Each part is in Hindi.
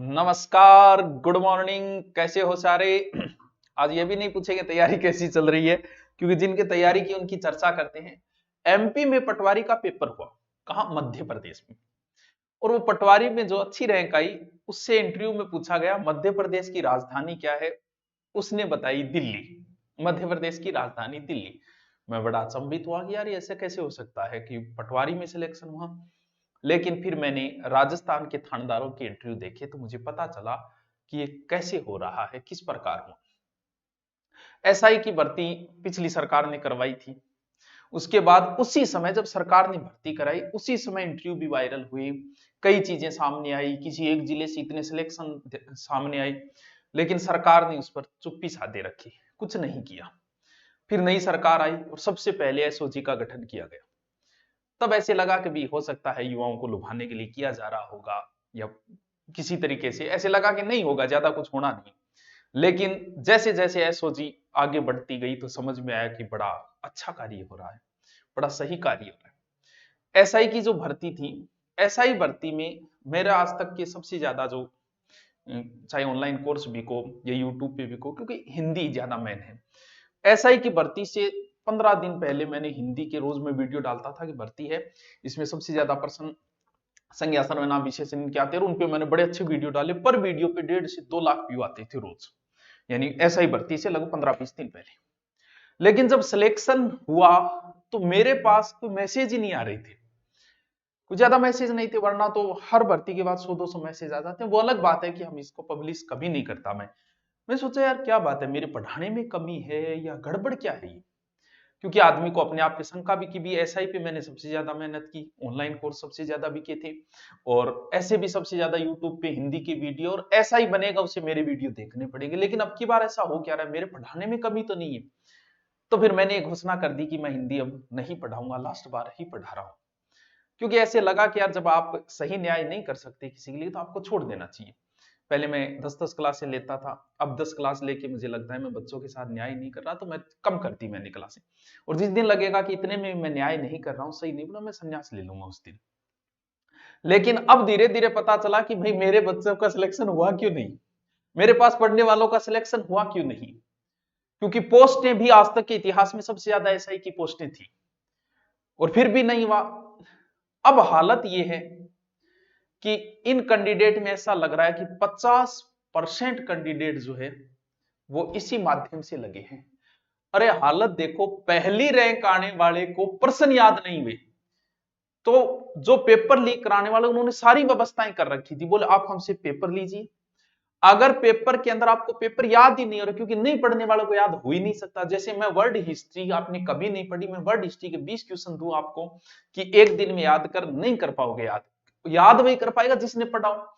नमस्कार, गुड मॉर्निंग। कैसे हो सारे? आज ये भी नहीं पूछेंगे तैयारी कैसी चल रही है, क्योंकि जिनकी तैयारी की उनकी चर्चा करते हैं। एमपी में पटवारी का पेपर हुआ। कहा? मध्य प्रदेश में। और वो पटवारी में जो अच्छी रैंक आई, उससे इंटरव्यू में पूछा गया मध्य प्रदेश की राजधानी क्या है। उसने बताई दिल्ली। मध्य प्रदेश की राजधानी दिल्ली। मैं बड़ा अचंभित हुआ कि यार ये ऐसे कैसे हो सकता है कि पटवारी में सिलेक्शन हुआ। लेकिन फिर मैंने राजस्थान के थानेदारों के इंटरव्यू देखे तो मुझे पता चला कि ये कैसे हो रहा है, किस प्रकार हुआ। एसआई की भर्ती पिछली सरकार ने करवाई थी। उसके बाद उसी समय जब सरकार ने भर्ती कराई, उसी समय इंटरव्यू भी वायरल हुए। कई चीजें सामने आई, किसी एक जिले से इतने सिलेक्शन सामने आई, लेकिन सरकार ने उस पर चुप्पी साधे रखी, कुछ नहीं किया। फिर नई सरकार आई और सबसे पहले एसओजी का गठन किया गया। तब ऐसे लगा कि भी हो सकता है युवाओं को लुभाने के लिए किया जा रहा होगा, या किसी तरीके से ऐसे लगा कि नहीं होगा, ज्यादा कुछ होना नहीं। लेकिन जैसे जैसे एसओजी आगे बढ़ती गई तो समझ में आया कि बड़ा अच्छा कार्य हो रहा है, बड़ा सही कार्य हो रहा है। एसआई की जो भर्ती थी, एसआई भर्ती में मेरा आज तक के सबसे ज्यादा जो चाहे ऑनलाइन कोर्स भी को या यूट्यूब पे भी को, क्योंकि हिंदी ज्यादा मेन है। एसआई की भर्ती से 15 दिन पहले मैंने हिंदी के रोज में वीडियो डालता था कि भर्ती है, इसमें सबसे ज्यादा प्रश्न संज्ञा सर्वनाम विशेषण के आते हैं, उन पे मैंने बड़े अच्छे वीडियो डाले। पर वीडियो पे 1.5 से 2 लाख व्यू आते थे रोज, यानी एसआई भर्ती से लगभग 15-20 दिन पहले। लेकिन जब सिलेक्शन हुआ तो मेरे पास कोई मैसेज ही नहीं आ रहे थे, कुछ ज्यादा मैसेज नहीं थे, वरना तो हर भर्ती के बाद 100-200 मैसेज आ जाते हैं। वो अलग बात है कि हम इसको पब्लिश कभी नहीं करता। मैं सोचा यार क्या बात है, मेरे पढ़ाने में कमी है या गड़बड़ क्या है ये। क्योंकि आदमी को अपने आप पे शंका भी कि भी एसआई पे मैंने सबसे ज्यादा मेहनत की, ऑनलाइन कोर्स सबसे ज्यादा भी किए थे, और ऐसे भी सबसे ज्यादा यूट्यूब पे हिंदी की वीडियो, और एसआई बनेगा उसे मेरे वीडियो देखने पड़ेंगे। लेकिन अब की बार ऐसा हो क्या रहा है, मेरे पढ़ाने में कमी तो नहीं है। तो फिर मैंने एक घोषणा कर दी कि मैं हिंदी अब नहीं पढ़ाऊंगा, लास्ट बार ही पढ़ा रहा हूं। क्योंकि ऐसे लगा कि यार जब आप सही न्याय नहीं कर सकते किसी के लिए तो आपको छोड़ देना चाहिए। पहले मैं 10-10 क्लासें लेता था, अब 10 क्लास लेके मुझे लगता है मैं बच्चों के साथ न्याय नहीं कर रहा, तो मैं कम करती मैंने क्लासें। और जिस दिन लगेगा कि इतने में मैं न्याय नहीं कर रहा हूं, सही नहीं बोला, मैं संन्यास ले लूंगा उस दिन। लेकिन अब धीरे धीरे पता चला कि भाई मेरे बच्चों का सिलेक्शन हुआ क्यों नहीं, मेरे पास पढ़ने वालों का सिलेक्शन हुआ क्यों नहीं। क्योंकि पोस्टें भी आज तक के इतिहास में सबसे ज्यादा एसआई की पोस्टें थी, और फिर भी नहीं हुआ। अब हालत यह है कि इन कैंडिडेट में ऐसा लग रहा है कि 50% कैंडिडेट जो है वो इसी माध्यम से लगे हैं। अरे हालत देखो, पहली रैंक आने वाले को प्रश्न याद नहीं हुए, तो जो पेपर लीक कराने वाले उन्होंने सारी व्यवस्थाएं कर रखी थी, बोले आप हमसे पेपर लीजिए। अगर पेपर के अंदर आपको पेपर याद ही नहीं हो रहा, क्योंकि नहीं पढ़ने वालों को याद हो ही नहीं सकता। जैसे मैं वर्ल्ड हिस्ट्री आपने कभी नहीं पढ़ी, मैं वर्ल्ड हिस्ट्री के 20 क्वेश्चन दूं आपको कि एक दिन में याद कर, नहीं कर पाओगे। याद याद वही कर पाएगा जिसने पढ़ा हो।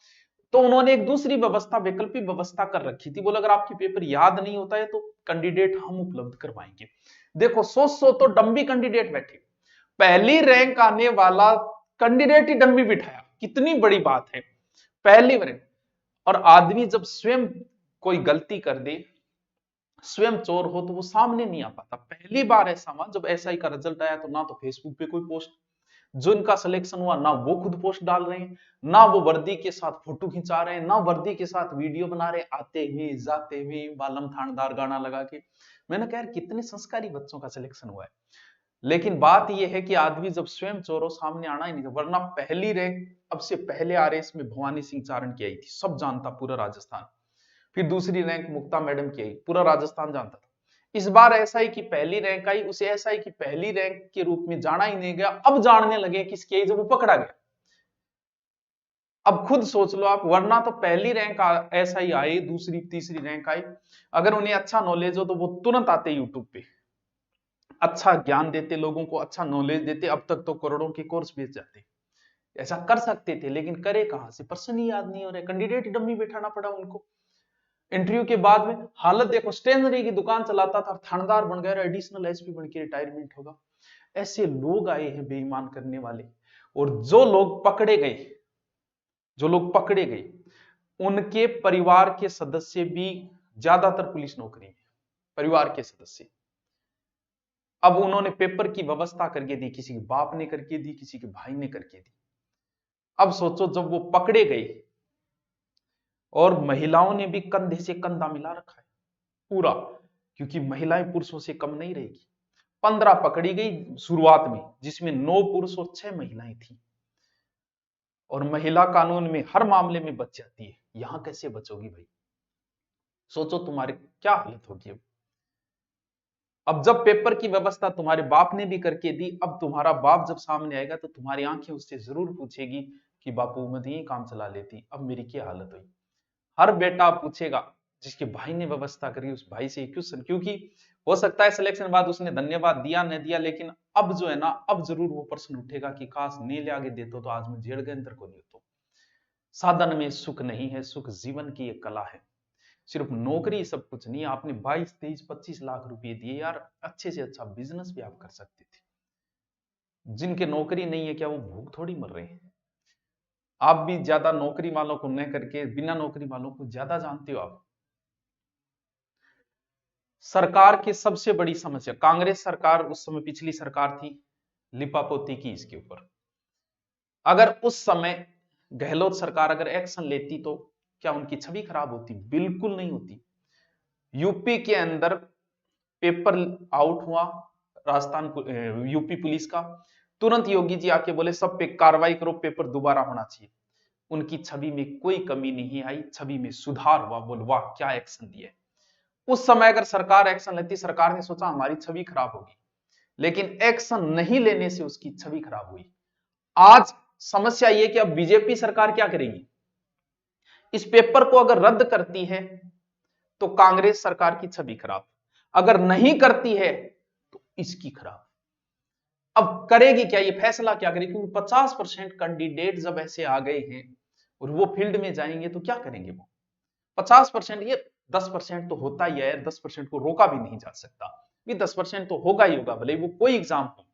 तो उन्होंने एक दूसरी व्यवस्था, वैकल्पिक व्यवस्था कर रखी थी, बोले अगर आपकी पेपर याद नहीं होता है तो कैंडिडेट हम उपलब्ध करवाएंगे। देखो 100 तो डम्बी कैंडिडेट बैठे, पहली रैंक आने वाला कैंडिडेट ही डम्बी बिठाया, कितनी बड़ी बात है। पहली रैंक। और आदमी जब स्वयं कोई गलती कर दे, स्वयं चोर हो, तो वो सामने नहीं आ पाता। पहली बार ऐसा हुआ जब एसआई का रिजल्ट आया तो ना तो फेसबुक पे कोई पोस्ट, जो इनका सिलेक्शन हुआ ना वो खुद पोस्ट डाल रहे हैं, ना वो वर्दी के साथ फोटो खिंचा रहे हैं, ना वर्दी के साथ वीडियो बना रहे हैं, आते हुए जाते हुए बालम थानेदार गाना लगा के। मैंने कहा यार कितने संस्कारी बच्चों का सिलेक्शन हुआ है। लेकिन बात यह है कि आदमी जब स्वयं चोरों सामने आना ही नहीं था, वरना पहली रैंक अब से पहले आरएस में भवानी सिंह चारण की आई थी, सब जानता पूरा राजस्थान। फिर दूसरी रैंक मुक्ता मैडम की आई, पूरा राजस्थान जानता था। इस बार एसआई की पहली रैंक आई, उसे एसआई की पहली रैंक के रूप में जाना ही नहीं गया, अब जानने लगे किसकी आई जब वो पकड़ा गया। अब खुद सोच लो आप, वरना तो पहली रैंक एसआई आई, दूसरी तीसरी रैंक आई, अगर उन्हें अच्छा नॉलेज हो तो वो तुरंत आते यूट्यूब पे, अच्छा ज्ञान देते लोगों को, अच्छा नॉलेज देते, अब तक तो करोड़ों के कोर्स बेच जाते। ऐसा कर सकते थे, लेकिन करे कहां से, पर्सन ही याद नहीं हो रहे, कैंडिडेट डम्मी बैठाना पड़ा उनको। इंटरव्यू के बाद में हालत देखो, स्टेशनरी की दुकान चलाता था, थानेदार बन गया, एडिशनल एसपी बन के रिटायरमेंट होगा। ऐसे लोग आए हैं बेईमान करने वाले। और जो लोग पकड़े गए उनके परिवार के सदस्य भी ज्यादातर पुलिस नौकरी में, परिवार के सदस्य। अब उन्होंने पेपर की व्यवस्था करके दी, किसी के बाप ने करके दी, किसी के भाई ने करके दी। अब सोचो जब वो पकड़े गए और महिलाओं ने भी कंधे से कंधा मिला रखा है पूरा, क्योंकि महिलाएं पुरुषों से कम नहीं रहेगी। 15 पकड़ी गई शुरुआत में, जिसमें 9 पुरुष और 6 महिलाएं थी। और महिला कानून में हर मामले में बच जाती है, यहां कैसे बचोगी भाई? सोचो तुम्हारी क्या हालत होगी। अब जब पेपर की व्यवस्था तुम्हारे बाप ने भी करके दी, अब तुम्हारा बाप जब सामने आएगा तो तुम्हारी आंखें उससे जरूर पूछेगी कि बापू मैं तो यही काम चला लेती, अब मेरी क्या हालत हुई। हर बेटा पूछेगा, जिसके भाई ने व्यवस्था करी उस भाई से क्वेश्चन, क्योंकि हो सकता है सिलेक्शन बाद उसने धन्यवाद दिया न दिया, लेकिन अब जो है ना, अब जरूर वो प्रश्न उठेगा कि काश नीले आगे देते तो आज मैं जेड़ के अंदर को नहीं होता। साधन में सुख नहीं है, सुख जीवन की एक कला है। सिर्फ नौकरी सब कुछ नहीं। आपने 22, 23, 25 लाख रुपए दिए यार, अच्छे से अच्छा बिजनेस भी आप कर सकते थे। जिनके नौकरी नहीं है, क्या वो भूख थोड़ी मर रहे हैं? आप भी ज्यादा नौकरी वालों को न करके बिना नौकरी वालों को ज्यादा जानते हो आप। सरकार की सबसे बड़ी समस्या, कांग्रेस सरकार उस समय पिछली सरकार थी, लिपापोती की इसके ऊपर। अगर उस समय गहलोत सरकार अगर एक्शन लेती तो क्या उनकी छवि खराब होती? बिल्कुल नहीं होती। यूपी के अंदर पेपर आउट हुआ, राजस्थान यूपी पुलिस का, तुरंत योगी जी आके बोले सब पे कार्रवाई करो, पेपर दोबारा होना चाहिए। उनकी छवि में कोई कमी नहीं आई, छवि में सुधार हुआ। बोल वाह क्या एक्शन दिया। उस समय अगर सरकार एक्शन लेती, सरकार ने सोचा हमारी छवि खराब होगी, लेकिन एक्शन नहीं लेने से उसकी छवि खराब हुई। आज समस्या यह कि अब बीजेपी सरकार क्या करेगी? इस पेपर को अगर रद्द करती है तो कांग्रेस सरकार की छवि खराब, अगर नहीं करती है तो इसकी खराब। अब करेगी क्या? ये फैसला क्या करेगी? क्योंकि 50% कैंडिडेट जब ऐसे आ गए हैं और वो फील्ड में जाएंगे तो क्या करेंगे वो? 50%, ये 10% तो होता ही है, 10% को रोका भी नहीं जा सकता। ये 10% तो होगा ही होगा, भले वो कोई एग्जाम हो,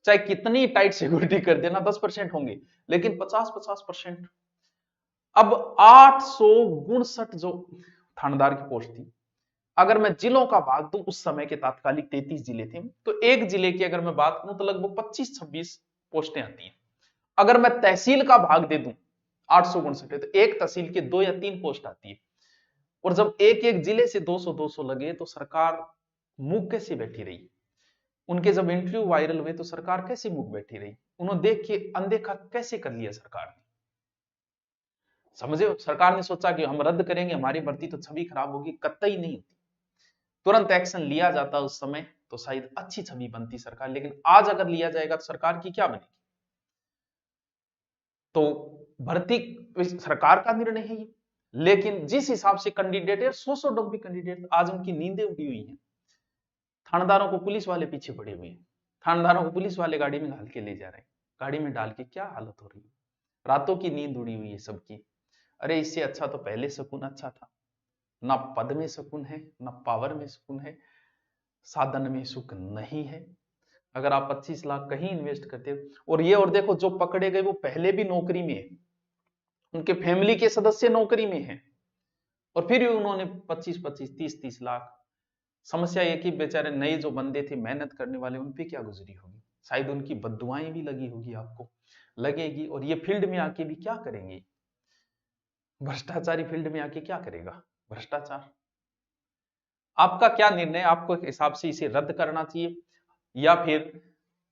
चाहे कितनी टाइट सिक्योरिटी कर देना, 10% होंगे, लेकिन 50% अब 859 जो थानेदार की पोस्ट थी, अगर मैं जिलों का भाग दूं, उस समय के तात्कालिक 33 जिले थे, तो एक जिले की अगर मैं बात करूं तो लगभग 25-26 पोस्टें आती हैं। अगर मैं तहसील का भाग दे दूं 859 है, तो एक तहसील के 2 या 3 पोस्ट आती है। और जब एक एक जिले से 200-200 लगे तो सरकार मुंह कैसे बैठी रही? उनके जब इंटरव्यू वायरल हुए तो सरकार कैसे मुंह बैठी रही? उन्होंने देख के अनदेखा कैसे कर लिया सरकार ने? समझे? सरकार ने सोचा कि हम रद्द करेंगे हमारी भर्ती तो छवि खराब होगी, कतई नहीं होती। तुरंत एक्शन लिया जाता उस समय तो शायद अच्छी छवि बनती सरकार, लेकिन आज अगर लिया जाएगा तो सरकार की क्या बनेगी? तो भर्ती सरकार का निर्णय है ये, लेकिन जिस हिसाब से कैंडिडेट है, 100 डब्बी कैंडिडेट, आज उनकी नींदें उड़ी हुई हैं। थानेदारों को पुलिस वाले पीछे पड़े हुए हैं, थानेदारों को पुलिस वाले गाड़ी में डाल के ले जा रहे हैं, गाड़ी में डाल के क्या हालत हो रही है, रातों की नींद उड़ी हुई है सबकी। अरे इससे अच्छा तो पहले सुकून अच्छा था। ना पद में सुकून है, ना पावर में सुकून है, साधन में सुख नहीं है। अगर आप 25 लाख कहीं इन्वेस्ट करते हो, और ये और देखो जो पकड़े गए वो पहले भी नौकरी में है, उनके फैमिली के सदस्य नौकरी में हैं, और फिर भी उन्होंने 25-25, 30-30 लाख। समस्या ये कि बेचारे नए जो बंदे थे मेहनत करने वाले, उन पे क्या गुजरी होगी? शायद उनकी बद्दुआएं भी लगी होगी, आपको लगेगी। और ये फील्ड में आके भी क्या करेंगे? भ्रष्टाचारी फील्ड में आके क्या करेगा? भ्रष्टाचार। आपका क्या निर्णय? आपको एक हिसाब से इसे रद्द करना चाहिए या फिर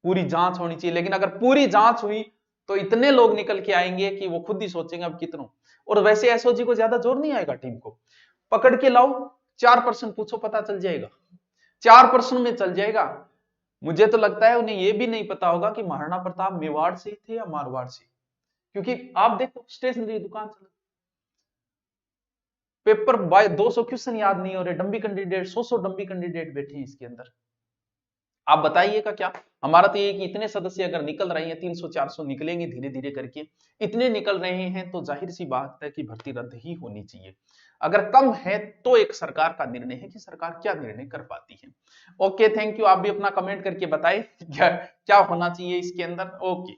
पूरी जांच होनी चाहिए? लेकिन अगर पूरी जांच हुई तो इतने लोग निकल के आएंगे कि वो खुद ही सोचेंगे अब कितनों। और वैसे एसओजी को ज्यादा जोर नहीं आएगा, टीम को पकड़ के लाओ, 4% पूछो, पता चल जाएगा, 4% में चल जाएगा। मुझे तो लगता है उन्हें यह भी नहीं पता होगा कि महाराणा प्रताप मेवाड़ से थे या मारवाड़ से, क्योंकि आप देखो स्टेशनरी दुकान चल, पेपर बाय 200 क्वेश्चन याद नहीं हो रहे, डम्बी कैंडिडेट 100 डम्बी कैंडिडेट बैठे हैं इसके अंदर। आप बताइएगा क्या? हमारा तो ये कि इतने सदस्य अगर निकल रहे हैं, 300-400 निकलेंगे धीरे धीरे करके, इतने निकल रहे हैं तो जाहिर सी बात है कि भर्ती रद्द ही होनी चाहिए। अगर कम है तो एक सरकार का निर्णय है कि सरकार क्या निर्णय कर पाती है। Okay, thank you. आप भी अपना कमेंट करके बताएं क्या क्या होना चाहिए इसके अंदर। ओके।